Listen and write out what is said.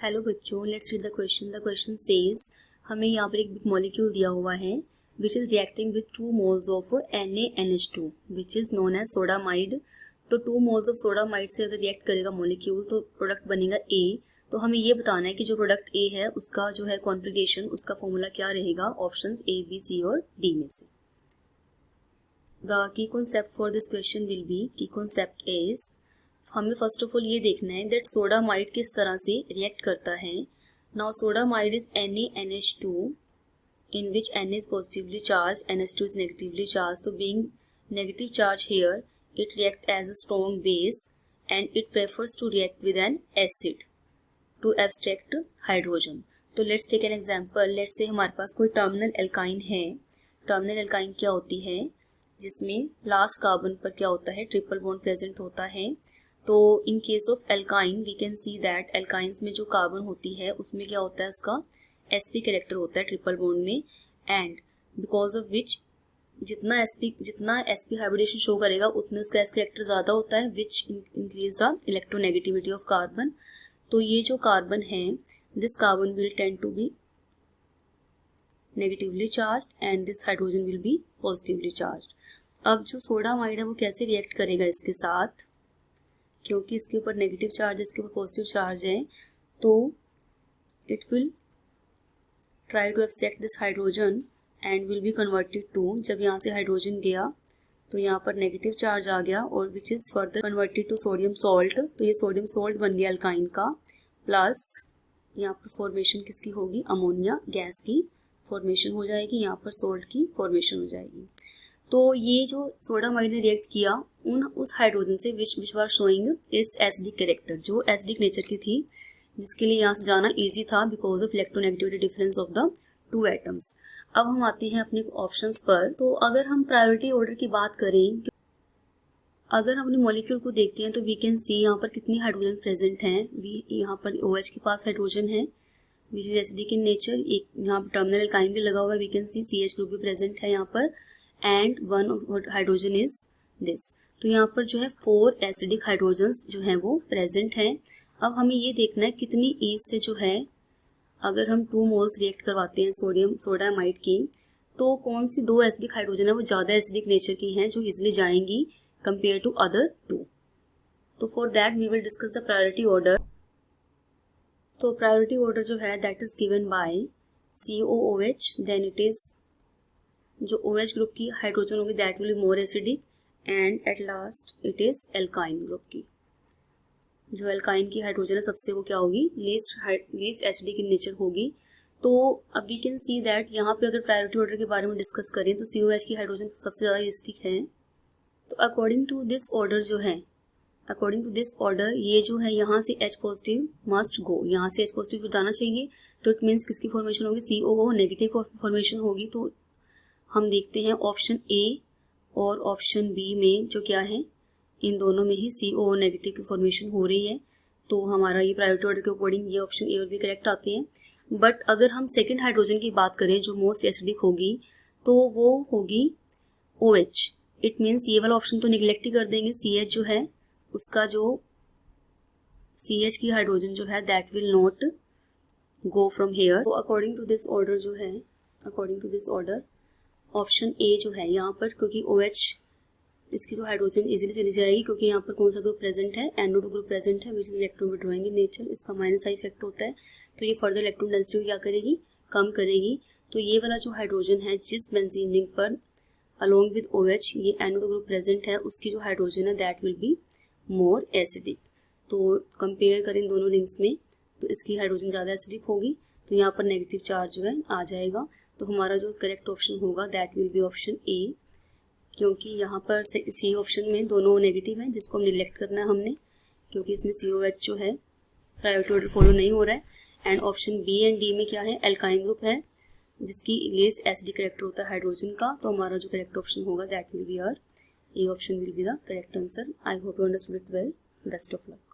Hello बच्चों, let's read the question. The question says हमें यहाँ पर एक मॉलिक्यूल दिया हुआ है which is reacting with 2 moles of NaNH2 which is known as sodamide. तो 2 मोल्स ऑफ सोडामाइड से अगर रिएक्ट करेगा मॉलिक्यूल तो प्रोडक्ट बनेगा A। तो हमें ये बताना है कि जो प्रोडक्ट A है उसका जो है कॉन्फ़िगरेशन, उसका फॉर्मूला क्या रहेगा ऑप्शंस A, B, C और D में से। The key concept for this question will be, की कॉन्सेप्ट इज, हमें फर्स्ट ऑफ ऑल ये देखना है दैट सोडामाइड किस तरह से रिएक्ट करता है। Now sodamide is NaNH2 in which Na is positively charged, NH2 is negatively charged. So being negative charge here, it react as a strong base and it prefers to react with an acid to abstract hydrogen. तो let's take an example. Let's say हमारे पास कोई terminal alkyne है। Terminal alkyne क्या होती है, जिसमें last carbon पर क्या होता है, ट्रिपल बॉन्ड प्रेजेंट होता है। तो in case of alkyne we can see that alkynes में जो कार्बन होती है उसमें क्या होता है, उसका sp कैरेक्टर होता है ट्रिपल बॉन्ड में, एंड बिकॉज ऑफ विच जितना sp हाइब्रिडेशन शो करेगा उतने उसका s कैरेक्टर ज़्यादा होता है, which increase the electronegativity of carbon. तो ये जो कार्बन है, this carbon will tend to be negatively charged and this hydrogen will be positively charged. अब जो सोडामाइड है वो कैसे रिएक्ट करेगा इसके साथ, क्योंकि इसके ऊपर नेगेटिव चार्ज है, इसके ऊपर पॉजिटिव चार्ज है, तो it will try to extract this hydrogen and will be converted to, जब यहाँ से हाइड्रोजन गया तो यहाँ पर नेगेटिव चार्ज आ गया और which is further converted to sodium salt. तो ये सोडियम सॉल्ट बन गया अल्काइन का, प्लस यहाँ पर फॉर्मेशन किसकी होगी, अमोनिया गैस की फॉर्मेशन हो जाएगी, यहाँ पर सॉल्ट की फॉर्मेशन हो जाएगी। तो ये जो सोडामाइड ने रिएक्ट किया उस हाइड्रोजन से which was showing it's acidic character, जो एसिडिक नेचर की थी, जिसके लिए यहाँ से जाना इजी था because of electronegativity difference of the 2 atoms. अब हम आते हैं अपने ऑप्शंस पर। तो अगर हम प्रायोरिटी ऑर्डर की बात करें, अगर हम अपने मॉलिक्यूल को देखते हैं तो वी कैन सी यहाँ पर कितनी हाइड्रोजन प्रेजेंट हैं। यहाँ पर OH के पास हाइड्रोजन है which is acidic in nature. एक यहाँ पर टर्मिनल एल्काइन भी लगा हुआ है, we can see CH group भी प्रेजेंट है यहाँ पर, एंड 1 हाइड्रोजन इज दिस। तो यहाँ पर जो है 4 एसिडिक हाइड्रोजन्स जो हैं वो प्रेजेंट हैं। अब हमें ये देखना है कितनी ईज से जो है, अगर हम 2 मोल्स रिएक्ट करवाते हैं सोडामाइड की, तो कौन सी 2 एसिडिक हाइड्रोजन है वो ज़्यादा एसिडिक नेचर की हैं जो इजिली जाएंगी कंपेयर टू अदर 2। तो for that we will discuss the priority order. तो प्रायोरिटी ऑर्डर जो है that is given by COOH, then it is जो OH ग्रुप की हाइड्रोजन होगी that will be more acidic, and at last it is alkyne group की। जो alkyne की hydrogen है सबसे वो क्या होगी, लीस्ट एसिडिक इन नेचर होगी। तो अब वी कैन सी दैट यहाँ पे अगर प्रायोरिटी ऑर्डर के बारे में डिस्कस करें तो COH की हाइड्रोजन सबसे ज़्यादा एसिडिक है। तो अकॉर्डिंग टू दिस ऑर्डर जो है, अकॉर्डिंग टू दिस ऑर्डर ये जो है यहाँ से H पॉजिटिव मस्ट गो, यहाँ से H पॉजिटिव जो जाना चाहिए, तो इट मीन्स किसकी फॉर्मेशन होगी, COO नेगेटिव फॉर्मेशन होगी। तो हम देखते हैं ऑप्शन A और ऑप्शन B में जो क्या है, इन दोनों में ही COO नेगेटिव की फॉर्मेशन हो रही है। तो हमारा ये प्रायोरिटी ऑर्डर के अकॉर्डिंग ये ऑप्शन A और B करेक्ट आते हैं। बट अगर हम सेकंड हाइड्रोजन की बात करें जो मोस्ट एसिडिक होगी, तो वो होगी OH। इट मीन्स ये वाला ऑप्शन तो निगलेक्ट ही कर देंगे। CH जो है उसका जो CH की हाइड्रोजन जो है that will not go from here. तो अकॉर्डिंग टू दिस ऑर्डर जो है, according to this order option A जो है यहाँ पर, क्योंकि OH इसकी जो हाइड्रोजन इजीली चली जाएगी, क्योंकि यहाँ पर कौन सा ग्रुप प्रेजेंट है, NO2 ग्रुप प्रेजेंट है which is electron withdrawing in nature, इसका माइनस आई इफेक्ट होता है। तो ये फर्दर इलेक्ट्रॉन डेंसिटी क्या करेगी, कम करेगी। तो ये वाला जो हाइड्रोजन है जिस बेंजीन रिंग पर अलोंग विद OH ये NO2 ग्रुप प्रेजेंट है, उसकी जो हाइड्रोजन है that will be more acidic. तो कंपेयर करें दोनों रिंग्स में तो इसकी हाइड्रोजन ज़्यादा एसिडिक होगी, तो यहाँ पर नेगेटिव चार्ज जो है आ जाएगा। तो हमारा जो करेक्ट ऑप्शन होगा that will B option A, क्योंकि यहाँ पर C ऑप्शन में दोनों नेगेटिव हैं जिसको हम निगलेक्ट करना है हमने, क्योंकि इसमें COH जो है प्रायोरिटी ऑर्डर फॉलो नहीं हो रहा है। And option B and D में क्या है, एल्काइन ग्रुप है जिसकी लीस्ट एसिडिक करेक्टर होता है हाइड्रोजन का। तो हमारा जो करेक्ट ऑप्शन होगा that will be our A option will be the correct answer. I hope you understood it well. Best of luck.